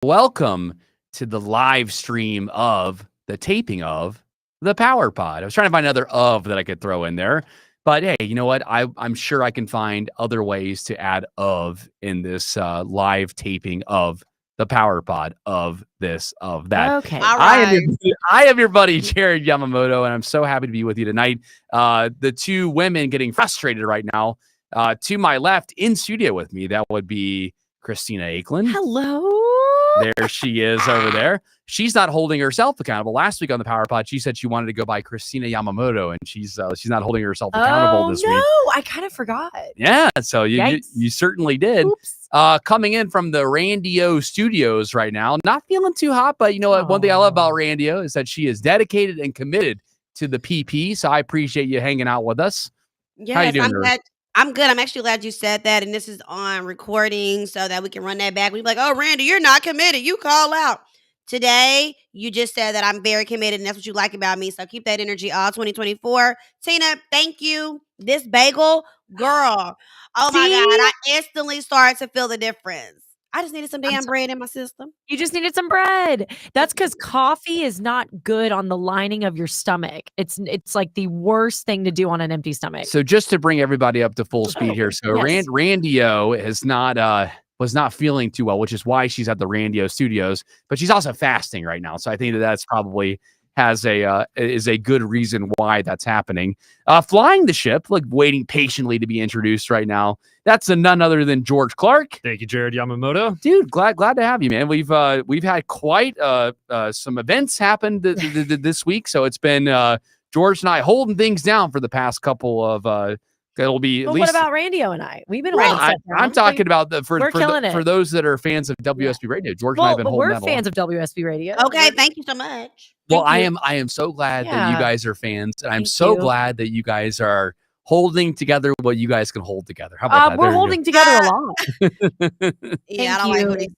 Welcome to the live stream of the taping of the Power Pod. I was trying to find another of that I could throw in there. But hey, you know what? I'm sure I can find other ways to add of in this live taping of the Power Pod of this, of that. Okay. All right. I am your buddy, Jared Yamamoto, and I'm so happy to be with you tonight. The two women getting frustrated right now. To my left in studio with me, that would be Christina Aiklin. Hello. There she is over there. She's not holding herself accountable. Last week on the Power Pod, she said she wanted to go by Christina Yamamoto, and she's not holding herself accountable this week. No, I kind of forgot. Yeah, so you certainly did. Oops. Coming in from the RandiO studios right now, not feeling too hot, but you know what? One thing I love about RandiO is that she is dedicated and committed to the PP. So I appreciate you hanging out with us. Yes, How you doing, I'm good. I'm actually glad you said that, and this is on recording so that we can run that back. We'd be like, "Oh, Randy, you're not committed. You call out." Today, you just said that I'm very committed, and that's what you like about me. So keep that energy all 2024. Tina, thank you. This bagel, girl. Oh my God, I instantly started to feel the difference. I just needed some damn bread in my system. You just needed some bread. That's because coffee is not good on the lining of your stomach. It's like the worst thing to do on an empty stomach. So just to bring everybody up to full speed here. So yes. RandiO is was not feeling too well, which is why she's at the RandiO studios, but she's also fasting right now. So I think that's probably is a good reason why that's happening. Flying the ship, like waiting patiently to be introduced right now. That's none other than George Clark. Thank you, Jared Yamamoto. Dude, glad to have you, man. We've had quite some events happen this week, so it's been George and I holding things down for the past couple of. It'll be. But at least, what about RandiO and I? We've been I'm talking about for those that are fans of WSB Yeah. Radio. George and I have been holding that we're fans of WSB Radio. Okay, thank you so much. Well, I am so glad that you guys are fans, and I'm so glad that you guys are holding together what you guys can hold together. How about that? We're holding together a lot. Yeah, I don't like what he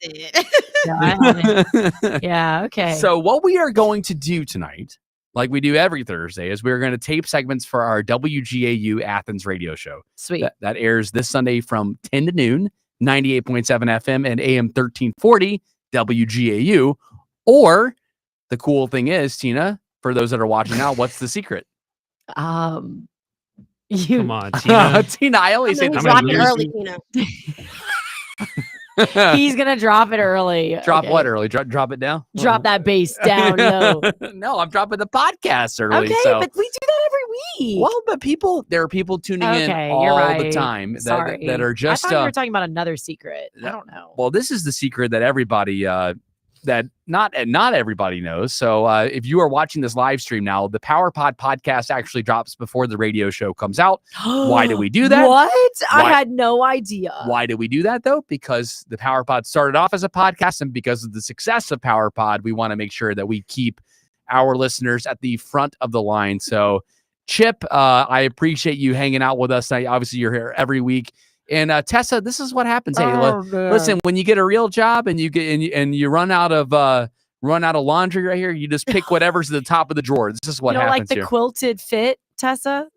said. Yeah, okay. So what we are going to do tonight, like we do every Thursday, is we're going to tape segments for our WGAU Athens radio show. Sweet. That airs this Sunday from 10 to noon, 98.7 FM and AM 1340 WGAU. Or the cool thing is, Tina, for those that are watching now, what's the secret? Come on, Tina. Tina, I always say this. Drop it early, Tina. He's gonna drop it early. Drop what early? Drop it down? Drop that bass down. No, I'm dropping the podcast early. Okay, so. but we do that every week. Well, but there are people tuning in all the time that are just. I thought you were talking about another secret. I don't know. Well, this is the secret that everybody that not everybody knows. So if you are watching this live stream now, the Power Pod podcast actually drops before the radio show comes out. Why do we do that? What? I had no idea. Why do we do that though? Because the Power Pod started off as a podcast, and because of the success of Power Pod, we want to make sure that we keep our listeners at the front of the line. So Chip, I appreciate you hanging out with us. Obviously, you're here every week. And Tessa, this is what happens. Hey, listen, when you get a real job and you run out of laundry right here, you just pick whatever's at the top of the drawer. This is what happens like the here. Quilted fit, Tessa.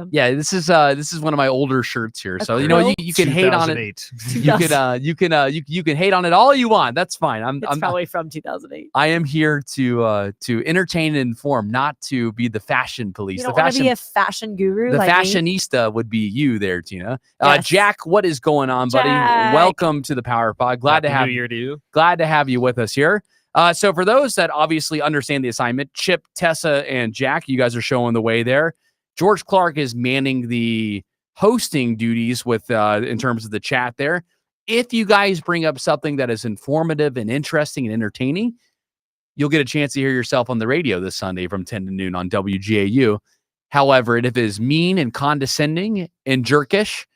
Yeah, this is one of my older shirts here. So you know you can hate on it. You can hate on it all you want. That's fine. I'm probably from 2008. I am here to entertain and inform, not to be the fashion police. You don't want to be a fashion guru. The like fashionista would be you there, Tina. Yes. Jack, what is going on, buddy? Jack. Welcome to the Power Pod. Glad to have you with us here. So for those that obviously understand the assignment, Chip, Tessa, and Jack, you guys are showing the way there. George Clark is manning the hosting duties with in terms of the chat there. If you guys bring up something that is informative and interesting and entertaining, you'll get a chance to hear yourself on the radio this Sunday from 10 to noon on WGAU. However, if it is mean and condescending and jerkish,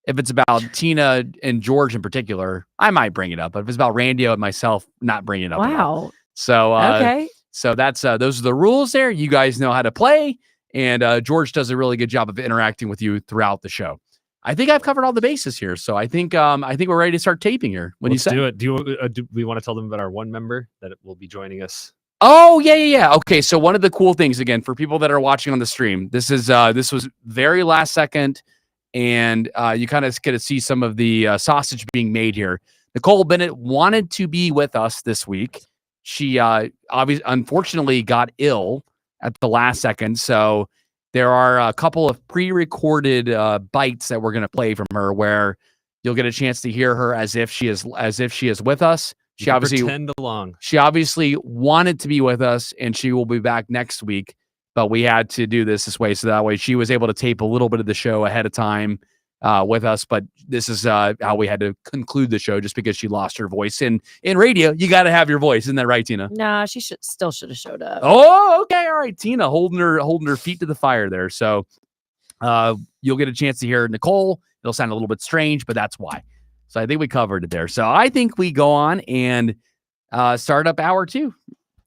if it's about Tina and George in particular, I might bring it up. But if it's about RandiO and myself, not bring it up. Wow. So, okay. So that's those are the rules there. You guys know how to play. And George does a really good job of interacting with you throughout the show. I think I've covered all the bases here, so I think we're ready to start taping here. Let's do it. Do we want to tell them about our one member that will be joining us? Oh yeah. Okay, so one of the cool things again for people that are watching on the stream, this was very last second, and you kind of get to see some of the sausage being made here. Nicole Bennett wanted to be with us this week. She obviously, unfortunately, got ill at the last second. So there are a couple of pre-recorded bites that we're going to play from her, where you'll get a chance to hear her as if she is with us. She obviously pretend along. She obviously wanted to be with us, and she will be back next week. But we had to do this way, so that way she was able to tape a little bit of the show ahead of time with us. But this is how we had to conclude the show, just because she lost her voice. And in radio, you got to have your voice, isn't that right, Tina? Nah, she should have showed up. Oh, okay, all right, Tina holding her feet to the fire there. So you'll get a chance to hear Nicole. It'll sound a little bit strange, but that's why. So I think we covered it there. So I think we go on and start up hour 2.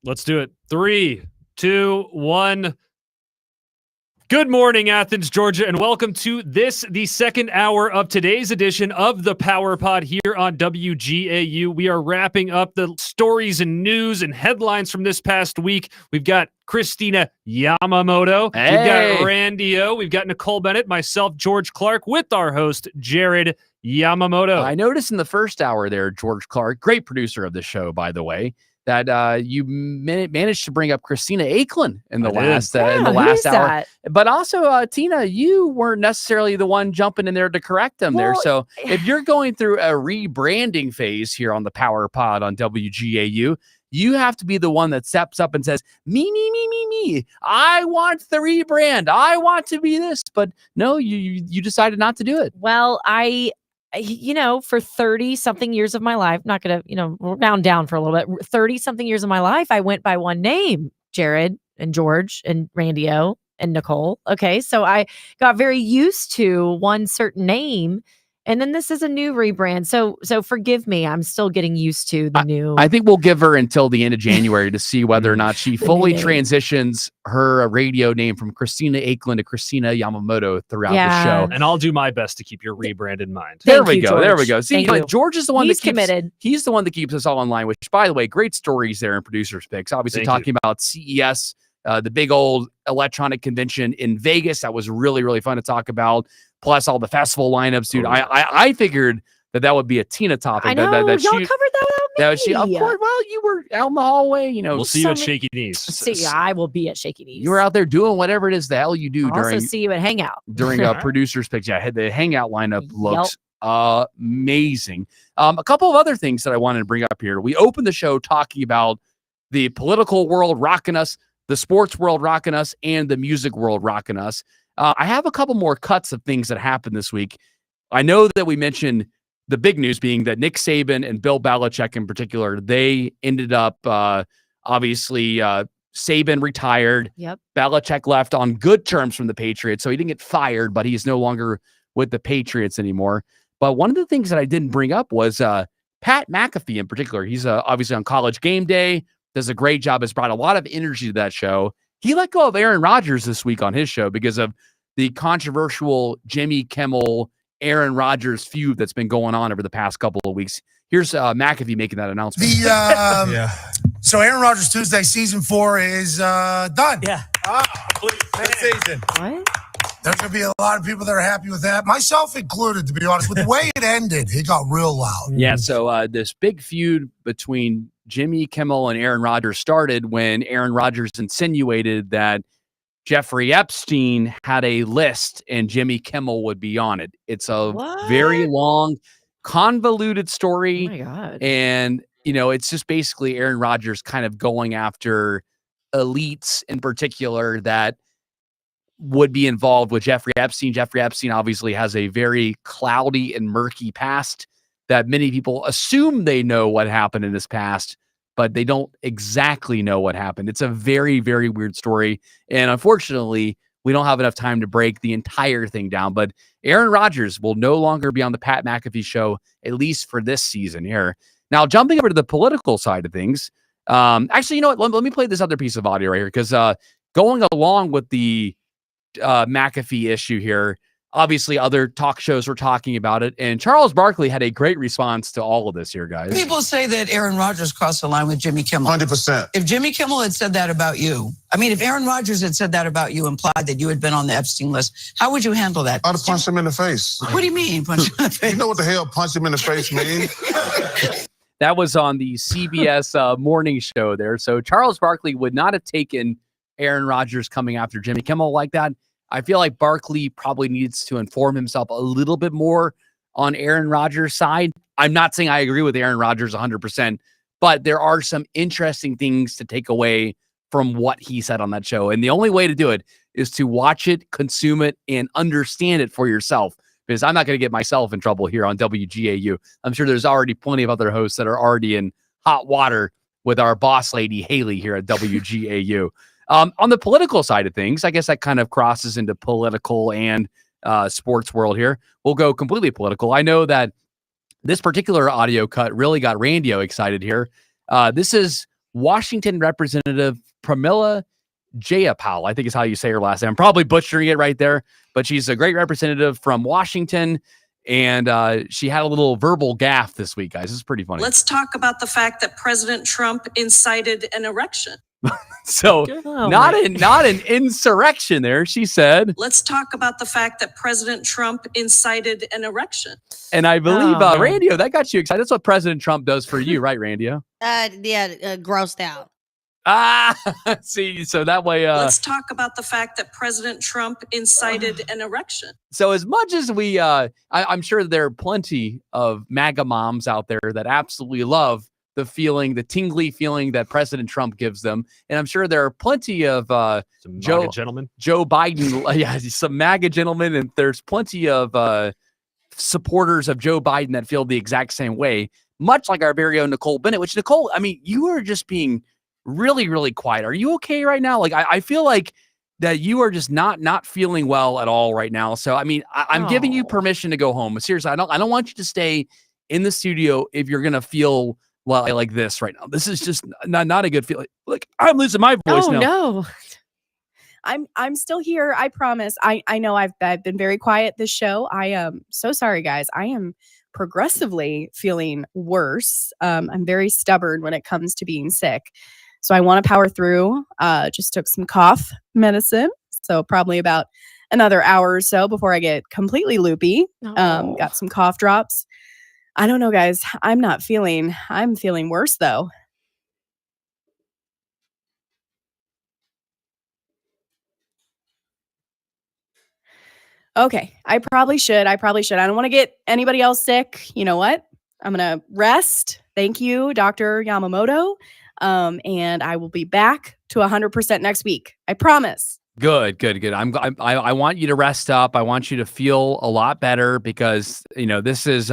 Let's do it. 3, 2, 1. Good morning, Athens, Georgia, and welcome to the second hour of today's edition of the Power Pod here on WGAU. We are wrapping up the stories and news and headlines from this past week. We've got Christina Yamamoto. Hey. We've got RandiO. We've got Nicole Bennett, myself, George Clark, with our host, Jared Yamamoto. I noticed in the first hour there, George Clark, great producer of the show, by the way, that you managed to bring up Christina Aiklin in the last hour. That? But also, Tina, you weren't necessarily the one jumping in there to correct them there. So if you're going through a rebranding phase here on the Power Pod on WGAU, you have to be the one that steps up and says, me. I want the rebrand. I want to be this. But no, you decided not to do it. Well, for 30 something years of my life, not going to, round down for a little bit, 30 something years of my life, I went by one name, Jared and George and RandiO and Nicole. Okay. So I got very used to one certain name, and then this is a new rebrand. So forgive me. I'm still getting used to the new. I think we'll give her until the end of January to see whether or not she fully transitions her radio name from Christina Aiklin to Christina Yamamoto throughout the show. And I'll do my best to keep your rebrand in mind. There we go. See, George is the one He's committed. He's the one that keeps us all in line, which, by the way, great stories there in Producer's Picks. Obviously, talking about CES, the big old electronic convention in Vegas. That was really, really fun to talk about. Plus all the festival lineups, dude. I figured that would be a Tina topic. I know, y'all covered that without me. Of course, well, you were out in the hallway, We'll see you at Shaky Knees. See, I will be at Shaky Knees. You were out there doing whatever it is the hell you do I'll also see you at Hangout. during Producer's Picks. Yeah, the Hangout lineup looks amazing. A couple of other things that I wanted to bring up here. We opened the show talking about the political world rocking us, the sports world rocking us, and the music world rocking us. I have a couple more cuts of things that happened this week. I know that we mentioned the big news being that Nick Saban and Bill Belichick in particular, they ended up, obviously, Saban retired. Yep. Belichick left on good terms from the Patriots, so he didn't get fired, but he's no longer with the Patriots anymore. But one of the things that I didn't bring up was Pat McAfee in particular. He's obviously on College Game Day, does a great job, has brought a lot of energy to that show. He let go of Aaron Rodgers this week on his show because of the controversial Jimmy Kimmel, Aaron Rodgers feud that's been going on over the past couple of weeks. Here's McAfee making that announcement. So Aaron Rodgers Tuesday season 4 is done. Yeah. Next season. What? There's going to be a lot of people that are happy with that, myself included, to be honest. With the way it ended, it got real loud. Yeah, so this big feud between Jimmy Kimmel and Aaron Rodgers started when Aaron Rodgers insinuated that Jeffrey Epstein had a list and Jimmy Kimmel would be on it. It's a very long, convoluted story. Oh my God. And, it's just basically Aaron Rodgers kind of going after elites in particular that would be involved with Jeffrey Epstein. Jeffrey Epstein obviously has a very cloudy and murky past that many people assume they know what happened in his past, but they don't exactly know what happened. It's a very, very weird story. And unfortunately, we don't have enough time to break the entire thing down. But Aaron Rodgers will no longer be on the Pat McAfee show, at least for this season here. Now, jumping over to the political side of things, actually, you know what? Let me play this other piece of audio right here, because going along with the McAfee issue here, Obviously, other talk shows were talking about it, and Charles Barkley had a great response to all of this here, guys. People say that Aaron Rodgers crossed the line with Jimmy Kimmel. 100%. If Jimmy Kimmel had said that about you, if Aaron Rodgers had said that about you, implied that you had been on the Epstein list, how would you handle that? I'd have punched him in the face. What do you mean, punch him in the face? You know what the hell punch him in the face means? That was on the CBS morning show there. So Charles Barkley would not have taken Aaron Rodgers coming after Jimmy Kimmel like that. I feel like Barkley probably needs to inform himself a little bit more on Aaron Rodgers' side. I'm not saying I agree with Aaron Rodgers 100%, but there are some interesting things to take away from what he said on that show. And the only way to do it is to watch it, consume it, and understand it for yourself. Because I'm not going to get myself in trouble here on WGAU. I'm sure there's already plenty of other hosts that are already in hot water with our boss lady, Haley, here at WGAU. On the political side of things, I guess that kind of crosses into political and sports world here. We'll go completely political. I know that this particular audio cut really got RandiO excited here. This is Washington Representative Pramila Jayapal, I think is how you say her last name. I'm probably butchering it right there, but she's a great representative from Washington, and she had a little verbal gaffe this week, guys. This is pretty funny. Let's talk about the fact that President Trump incited an erection. So not an insurrection there, she said. Let's talk about the fact that President Trump incited an erection. And I believe, RandiO, that got you excited. That's what President Trump does for you, right, RandiO? Grossed out. See, so that way. Let's talk about the fact that President Trump incited an erection. So as much as we, I'm sure there are plenty of MAGA moms out there that absolutely love the feeling, the tingly feeling that President Trump gives them. And I'm sure there are plenty of Joe Biden, some MAGA gentlemen, and there's plenty of supporters of Joe Biden that feel the exact same way, much like our very own Nicole Bennett, which, Nicole, I mean, you are just being really, really quiet. Are you okay right now? Like, I feel like that you are just not feeling well at all right now. So, I mean, I'm giving you permission to go home. Seriously, I don't want you to stay in the studio if you're going to feel like this right now. This is just not a good feeling. Like, I'm losing my voice now. No. I'm still here. I promise. I know I've been very quiet this show. I am so sorry, guys. I am progressively feeling worse. I'm very stubborn when it comes to being sick. So I want to power through. Just took some cough medicine. So probably about another hour or so before I get completely loopy. Got some cough drops. I don't know, guys. I'm feeling worse though. Okay. I probably should. I don't want to get anybody else sick. You know what? I'm going to rest. Thank you, Dr. Yamamoto. And I will be back to 100% next week. I promise. Good. I want you to rest up. I want you to feel a lot better because, this is,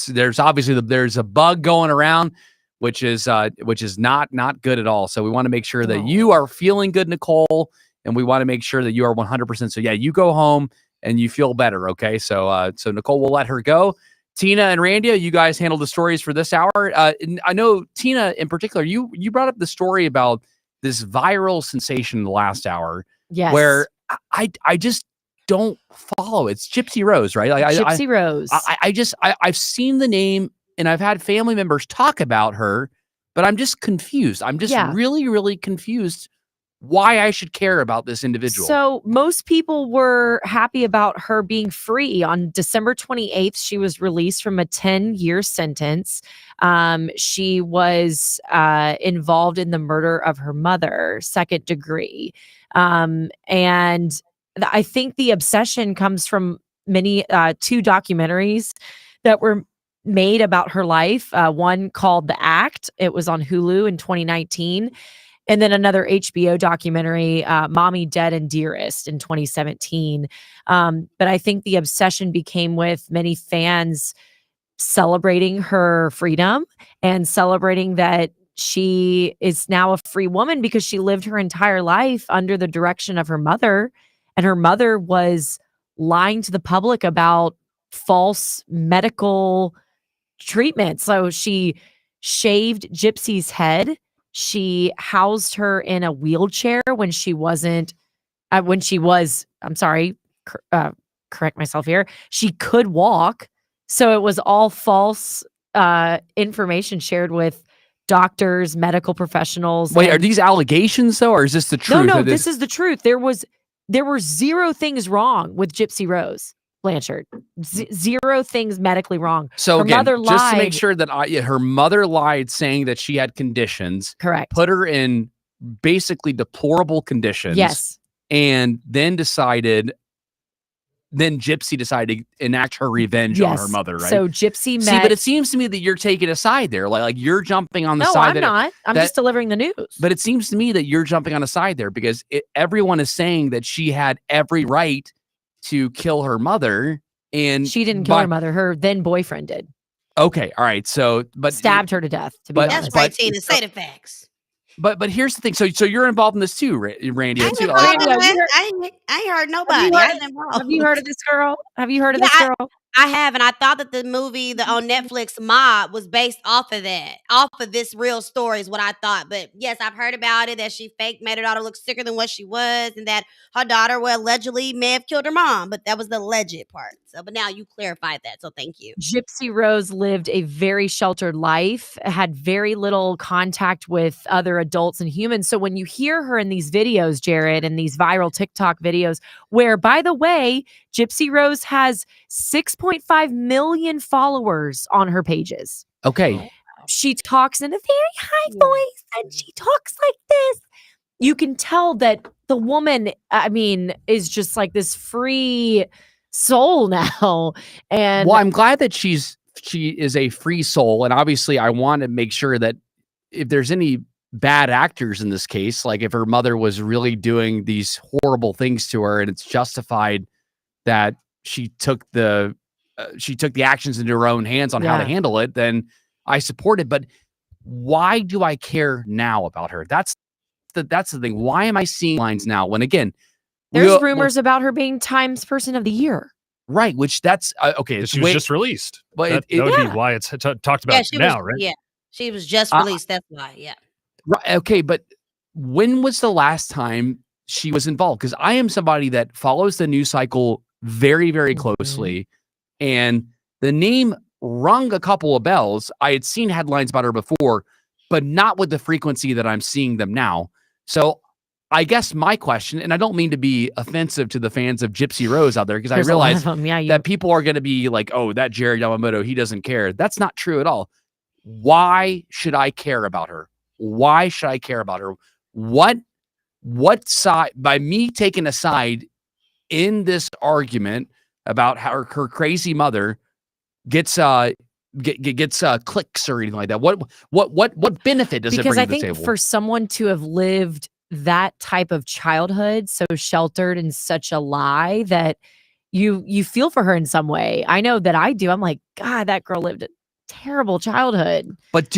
there's obviously there's a bug going around, which is not good at all. So we want to make sure that you are feeling good, Nicole, and we want to make sure that you are 100%. So yeah, you go home and you feel better. Okay. So Nicole, will let her go. Tina and RandiO, you guys handled the stories for this hour. I know Tina in particular, you brought up the story about this viral sensation in the last hour. Yes. Where I just don't follow. It's Gypsy Rose, right? Like, Gypsy Rose. I've seen the name and I've had family members talk about her, but I'm just confused. I'm just really, really confused why I should care about this individual. So most people were happy about her being free. On December 28th, she was released from a 10-year sentence. She was involved in the murder of her mother, second degree. And I think the obsession comes from two documentaries that were made about her life. One called The Act. It was on Hulu in 2019. And then another HBO documentary, Mommy, Dead and Dearest in 2017. But I think the obsession became with many fans celebrating her freedom and celebrating that she is now a free woman because she lived her entire life under the direction of her mother. And her mother was lying to the public about false medical treatment. So she shaved Gypsy's head. She housed her in a wheelchair when she was correct myself here. She could walk. So it was all false information shared with doctors, medical professionals. Wait, are these allegations though, or is this the truth? No, this is the truth. There were zero things wrong with Gypsy Rose Blanchard. Zero things medically wrong. So her again, mother just to make lied. sure that her mother lied, saying that she had conditions. Correct. Put her in basically deplorable conditions. Yes. And then Gypsy decided to enact her revenge on her mother, right? So Gypsy met. See, but it seems to me that you're taking a side there. Like you're jumping on the No, side. I'm not. I'm just delivering the news. But it seems to me that you're jumping on a side there because everyone is saying that she had every right to kill her mother. And she didn't kill her mother. Her then boyfriend did. Okay. All right. So, but stabbed her to death. To be honest. That's right, Tina. Say the facts. But here's the thing. So you're involved in this too, RandiO. I ain't heard nobody. Have you heard of this girl? Have you heard of this girl? I have, and I thought that the movie on Netflix, Mob, was based off of this real story is what I thought. But yes, I've heard about it, that she made her daughter look sicker than what she was, and that her daughter allegedly may have killed her mom. But that was the alleged part. So, but now you clarified that, so thank you. Gypsy Rose lived a very sheltered life, had very little contact with other adults and humans. So when you hear her in these videos, Jared, and these viral TikTok videos, where, by the way, Gypsy Rose has 6.5 million followers on her pages. Okay. She talks in a very high voice and she talks like this. You can tell that the woman, I mean, is just like this free soul now. And well, I'm glad that she is a free soul. And obviously I want to make sure that if there's any bad actors in this case, like if her mother was really doing these horrible things to her and it's justified that she took the actions into her own hands on how to handle it, then I support it. But why do I care now about her? That's the thing. Why am I seeing lines now when, again, there's rumors about her being Times Person of the Year? Right, which that's okay. She was just released. But that would be why it's talked about now, right? Yeah, she was just released. That's why. Yeah. Right. Okay, but when was the last time she was involved? Because I am somebody that follows the news cycle very, very closely, and the name rung a couple of bells. I had seen headlines about her before, but not with the frequency that I'm seeing them now. So I guess my question, and I don't mean to be offensive to the fans of Gypsy Rose out there, because I realize that people are going to be like, oh, that Jared Yamamoto, he doesn't care. That's not true at all. Why should I care about her? Why should I care about her? What side, by me taking a side in this argument about how her crazy mother gets clicks or anything like that? What benefit does it bring to the table? Because I think for someone to have lived that type of childhood, so sheltered in such a lie, that you feel for her in some way. I know that I do. I'm like, God, that girl lived a terrible childhood. But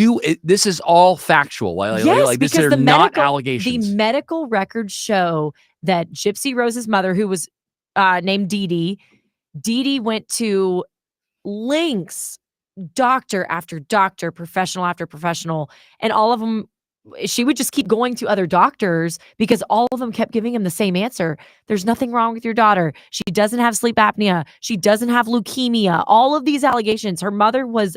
this is all factual. Yes, like because these are not allegations. The medical records show that Gypsy Rose's mother, who was named Dee Dee went to lengths, doctor after doctor, professional after professional, and all of them, she would just keep going to other doctors because all of them kept giving him the same answer. There's nothing wrong with your daughter. She doesn't have sleep apnea. She doesn't have leukemia. All of these allegations. Her mother was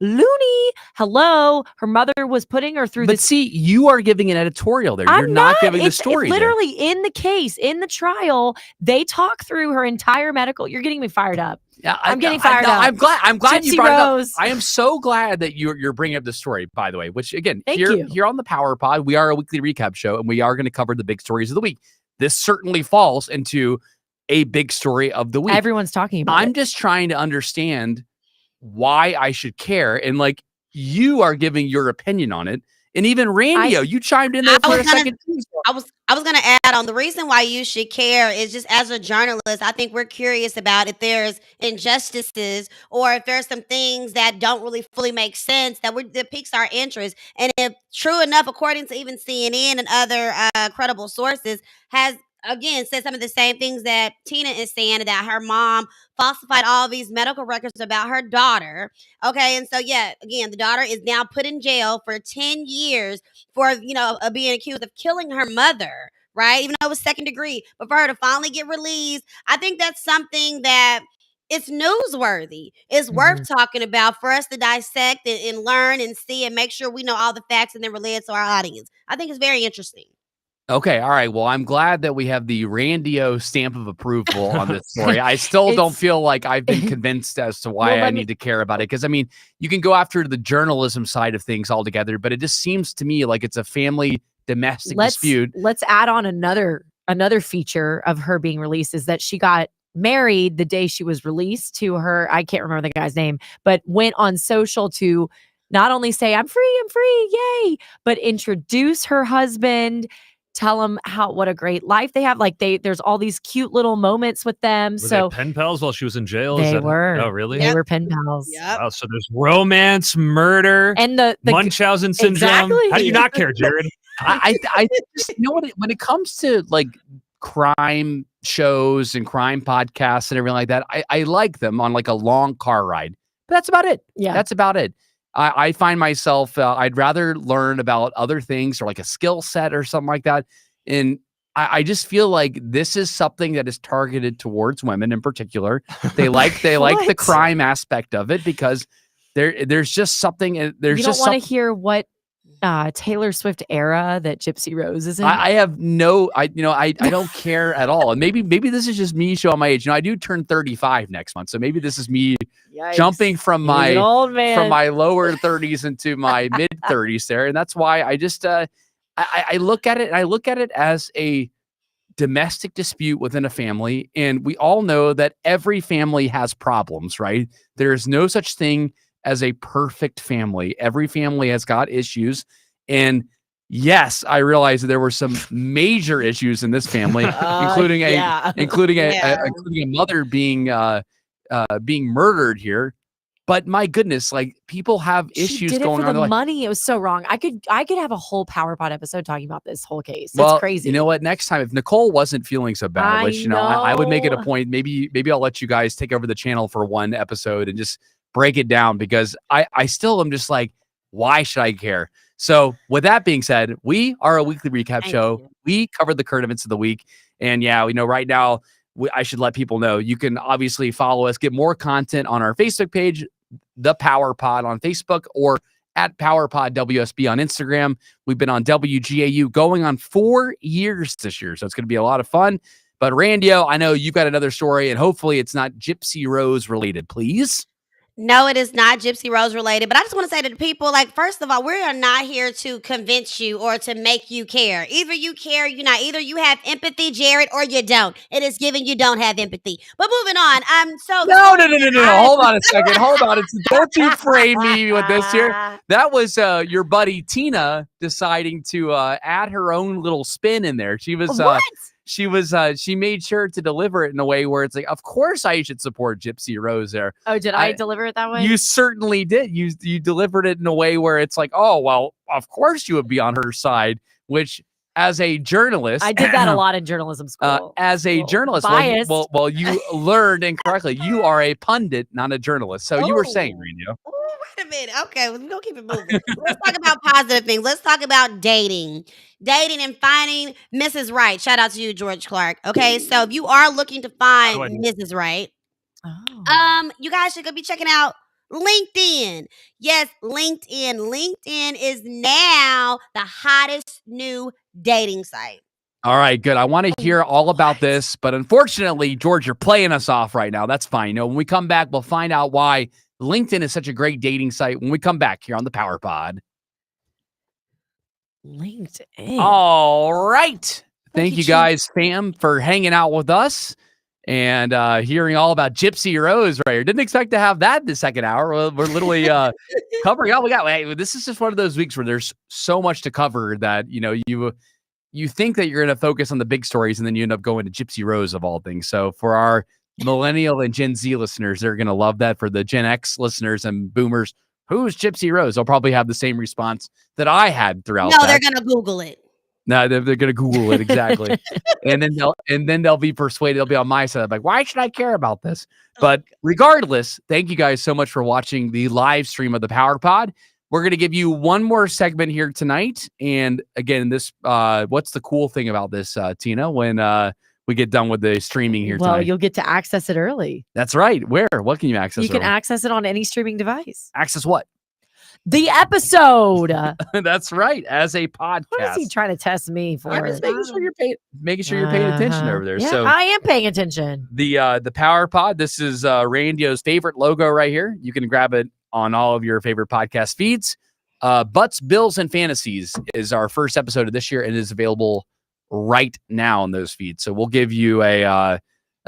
loony. Hello. Her mother was putting her through this. But see, you are giving an editorial there. You're not giving the story. It's literally in the case, in the trial, they talk through her entire medical. You're getting me fired up. Yeah, I'm getting fired up. I'm glad you brought it up. Gypsy I am so glad that you're bringing up the story, by the way, which again, Thank you. here on the Power Pod, we are a weekly recap show and we are going to cover the big stories of the week. This certainly falls into a big story of the week. Everyone's talking about I'm just trying to understand why I should care. And like, you are giving your opinion on it. And even RandiO, you chimed in there for a second. I was going to add on, the reason why you should care is just as a journalist, I think we're curious about if there's injustices or if there's some things that don't really fully make sense that piques our interest. And if true enough, according to even CNN and other credible sources, has again said some of the same things that Tina is saying, that her mom falsified all these medical records about her daughter. Okay, and so yeah, again, the daughter is now put in jail for 10 years for being accused of killing her mother right? Even though it was second degree, but for her to finally get released, I think that's something that it's newsworthy. It's worth talking about for us to dissect and learn and see and make sure we know all the facts and then relay it to our audience. I think it's very interesting. Okay, all right. Well, I'm glad that we have the RandiO stamp of approval on this story. I still don't feel like I've been convinced as to why I need to care about it. Because, I mean, you can go after the journalism side of things altogether, but it just seems to me like it's a family domestic dispute. Let's add on another feature of her being released is that she got married the day she was released to her. I can't remember the guy's name, but went on social to not only say, I'm free, yay, but introduce her husband, tell him what a great life they have. Like there's all these cute little moments with them. Were they pen pals while she was in jail? They were. Oh, really? They were pen pals. Yep. Wow, so there's romance, murder, and the Munchausen syndrome. Exactly. How do you not care, Jared? I just, you know what? When it comes to like crime shows and crime podcasts and everything like that, I like them on like a long car ride. But that's about it. Yeah. That's about it. I find myself, I'd rather learn about other things or like a skill set or something like that. And I just feel like this is something that is targeted towards women in particular. They like the crime aspect of it because there's just something. There's you just don't want to hear what Taylor Swift era that Gypsy Rose is in. I have I don't care at all. And maybe this is just me showing my age. I do turn 35 next month, so maybe this is me jumping from my old man. From my lower 30s into my mid 30s there, and that's why I just I look at it. And I look at it as a domestic dispute within a family, and we all know that every family has problems, right? There is no such thing as a perfect family. Every family has got issues. And yes, I realize that there were some major issues in this family, including a mother being murdered here. But my goodness, like people have issues going on. The money, it was so wrong. I could have a whole Power Pod episode talking about this whole case. It's crazy. You know what? Next time, if Nicole wasn't feeling so bad, which I would make it a point. Maybe I'll let you guys take over the channel for one episode and just break it down, because I still am just like, why should I care? So with that being said, we are a weekly recap show. We covered the current events of the week. And yeah, right now, I should let people know you can obviously follow us, get more content on our Facebook page, The Power Pod on Facebook, or at PowerPod WSB on Instagram. We've been on WGAU going on 4 years this year, so it's going to be a lot of fun. But RandiO, I know you've got another story, and hopefully it's not Gypsy Rose related, please. No, it is not Gypsy Rose related, but I just want to say to the people, like, first of all, we are not here to convince you or to make you care. Either you care, either you have empathy, Jared, or you don't. It is given you don't have empathy. But moving on, No. Hold on a second. Don't you frame me with this here. That was your buddy Tina deciding to add her own little spin in there. She was what? She made sure to deliver it in a way where it's like, of course I should support Gypsy Rose there. Oh, did I deliver it that way? You certainly did. You delivered it in a way where it's like, oh, well, of course you would be on her side, which as a journalist. I did that a lot in journalism school. As a journalist, well, you learned incorrectly. You are a pundit, not a journalist. So you were saying, RandiO. Wait a minute. Okay, we're going to keep it moving. Let's talk about positive things. Let's talk about dating and finding Mrs. Right. Shout out to you, George Clark. Okay, so if you are looking to find Mrs. Right, you guys should go be checking out LinkedIn. Yes, LinkedIn. LinkedIn is now the hottest new dating site. All right, good. I want to hear all about this, but unfortunately, George, you're playing us off right now. That's fine. When we come back, we'll find out why LinkedIn is such a great dating site when we come back here on the Power Pod. LinkedIn. All right. Thank you guys, fam, for hanging out with us and hearing all about Gypsy Rose right here. Didn't expect to have that the second hour. We're literally covering all we got. This is just one of those weeks where there's so much to cover that, you think that you're going to focus on the big stories and then you end up going to Gypsy Rose of all things. So for our millennial and Gen Z listeners, they're going to love that. For the Gen X listeners and boomers, who's Gypsy Rose? They'll probably have the same response that I had throughout. No, they're going to Google it. No, they're going to Google it. Exactly. and then they'll be persuaded. They'll be on my side. Like, why should I care about this? But regardless, thank you guys so much for watching the live stream of the Power Pod. We're going to give you one more segment here tonight. And again, this what's the cool thing about this, Tina, when we get done with the streaming here tonight? Well, you'll get to access it early. That's right. Where? What can you access? You can access it on any streaming device. Access what? The episode. That's right. As a podcast. What is he trying to test me for? I'm just making sure you're paying attention over there. Yeah, So I am paying attention. the Power Pod. This is RandiO's favorite logo right here. You can grab it on all of your favorite podcast feeds. Butts, Bills, and Fantasies is our first episode of this year. It is available right now on those feeds. So we'll give you a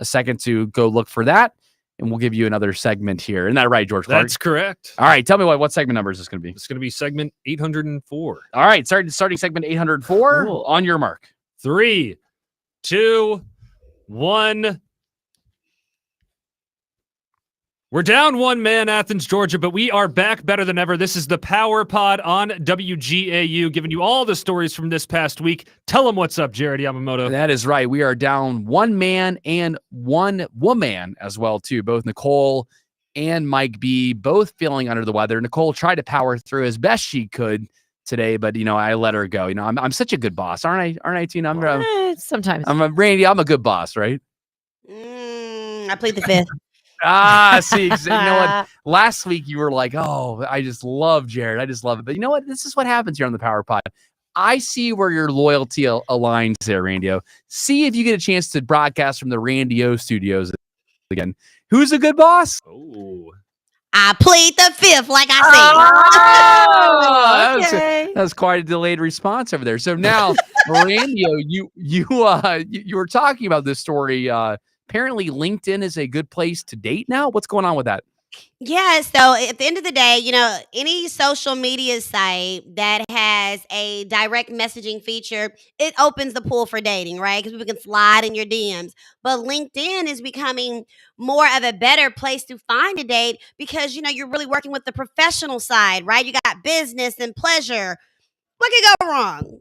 second to go look for that, and we'll give you another segment here. Isn't that right, George Clark? That's correct. All right, tell me what segment number is this going to be? It's going to be segment 804. All right, starting segment 804. Cool. On your mark. 3, 2, 1. We're down 1 man, Athens, Georgia, but we are back better than ever. This is the Power Pod on WGAU, giving you all the stories from this past week. Tell them what's up, Jared Yamamoto. That is right. We are down 1 man and 1 woman as well, too. Both Nicole and Mike B, both feeling under the weather. Nicole tried to power through as best she could today, but I let her go. I'm such a good boss, aren't I, Tina? Sometimes. Randy, I'm a good boss, right? I plead the fifth. See, you know what? Last week you were like, oh, I just love Jared. I just love it. But you know what? This is what happens here on the Power Pod. I see where your loyalty aligns there, RandiO. See if you get a chance to broadcast from the RandiO studios again. Who's a good boss? Oh, I plead the fifth, like I said. Okay. That was quite a delayed response over there. So now, RandiO, you were talking about this story. Apparently, LinkedIn is a good place to date now. What's going on with that? Yeah, so at the end of the day, any social media site that has a direct messaging feature, it opens the pool for dating, right? Because people can slide in your DMs. But LinkedIn is becoming more of a better place to find a date because, you're really working with the professional side, right? You got business and pleasure. What could go wrong?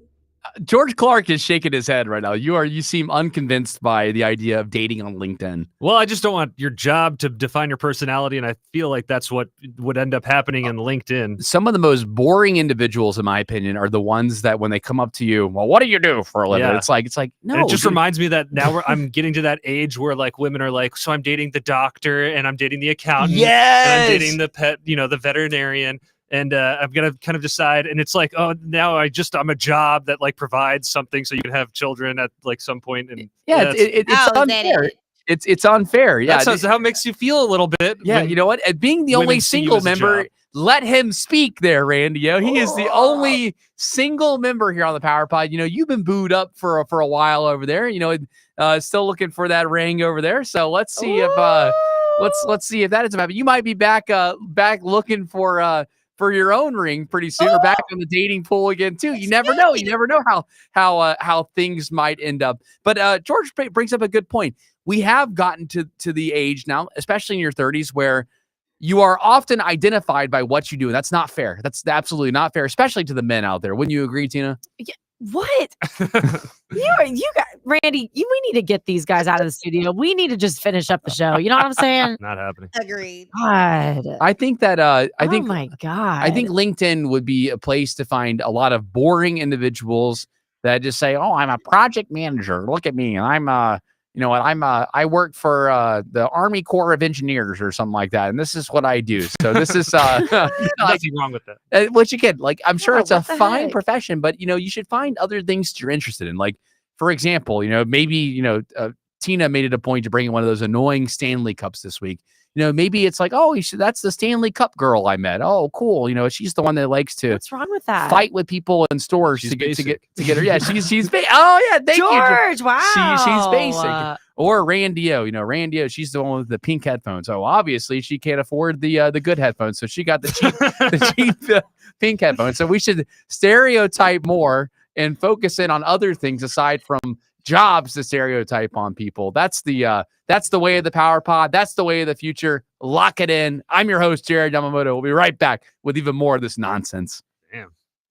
George Clark is shaking his head right now. You seem unconvinced by the idea of dating on LinkedIn. well, I just don't want your job to define your personality, and I feel like that's what would end up happening in LinkedIn. Some of the most boring individuals, in my opinion, are the ones that when they come up to you, well, what do you do for a living? Yeah. It's like no. And it just dude. reminds me that now I'm getting to that age where like women are like, so I'm dating the doctor and I'm dating the accountant. Yes. And I'm dating the pet, the veterinarian. And I'm going to kind of decide. And it's like, oh, now I'm a job that like provides something so you can have children at like some point. And it's Oh, unfair. It's unfair. Yeah. that's how it makes you feel a little bit. Yeah. when You know what? And being the women only see you single as a member, job. let him speak there, RandiO. He is the only single member here on the Power Pod. You've been booed up for a while over there. Still looking for that ring over there. So let's see if let's see if that is about. You might be back looking for your own ring pretty soon, or back on the dating pool again too. You never know. You never know how things might end up. But George brings up a good point. We have gotten to the age now, especially in your 30s, where you are often identified by what you do. And that's not fair. That's absolutely not fair, especially to the men out there. Wouldn't you agree, Tina? What? you got Randy, we need to get these guys out of the studio. We need to just finish up the show. You know what I'm saying? Not happening. Agreed. God. I think that Oh my God. I think LinkedIn would be a place to find a lot of boring individuals that just say, "Oh, I'm a project manager. Look at me. I'm I work for the Army Corps of Engineers or something like that, and this is what I do." So this is Nothing wrong with that. which again, like I'm sure Yeah, it's a what the fine heck? profession, but you should find other things that you're interested in. Like, for example, maybe Tina made it a point to bring in one of those annoying Stanley Cups this week. Maybe it's like, oh, that's the Stanley Cup girl I met. Oh, cool. She's the one that likes to What's wrong with that? fight with people in stores She's to get her. basic. Yeah, she's oh yeah, thank you. George, wow. She's basic. Or RandiO, RandiO, she's the one with the pink headphones. So obviously she can't afford the good headphones, so she got the cheap pink headphones. So we should stereotype more and focus in on other things aside from jobs to stereotype on people. That's the way of the Power Pod. That's the way of the future. Lock it in. I'm your host, Jared Yamamoto. We'll be right back with even more of this nonsense.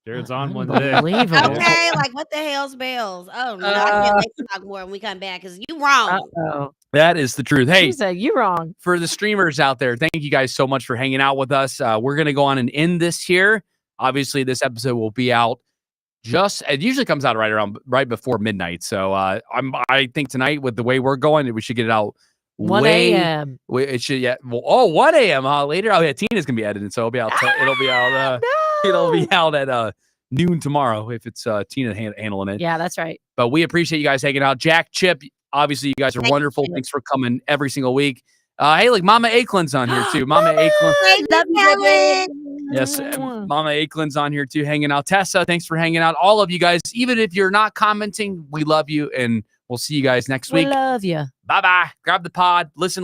Jared's on one day. Unbelievable. Okay, like what the hell's bells? Oh no, I can't wait to talk more when we come back because you wrong. Uh-oh. That is the truth. Hey, She said you wrong. for the streamers out there, thank you guys so much for hanging out with us. We're going to go on and end this here. Obviously, this episode will be out it usually comes out right before midnight. So I think tonight with the way we're going, we should get it out 1 a.m. It should 1 a.m. Later. Oh yeah, Tina's gonna be editing, so it'll be out. It'll be out at noon tomorrow if it's Tina handling it. Yeah, that's right. But we appreciate you guys hanging out. Jack, Chip, obviously you guys are wonderful. you. Thanks for coming every single week. Hey, like Mama Akelin's on here too. Mama Akelin. Love you. Yes, Mama Akelin's on here too, hanging out. Tessa, thanks for hanging out. All of you guys, even if you're not commenting, we love you, and we'll see you guys next week. We love you. Bye-bye. Grab the pod. Listen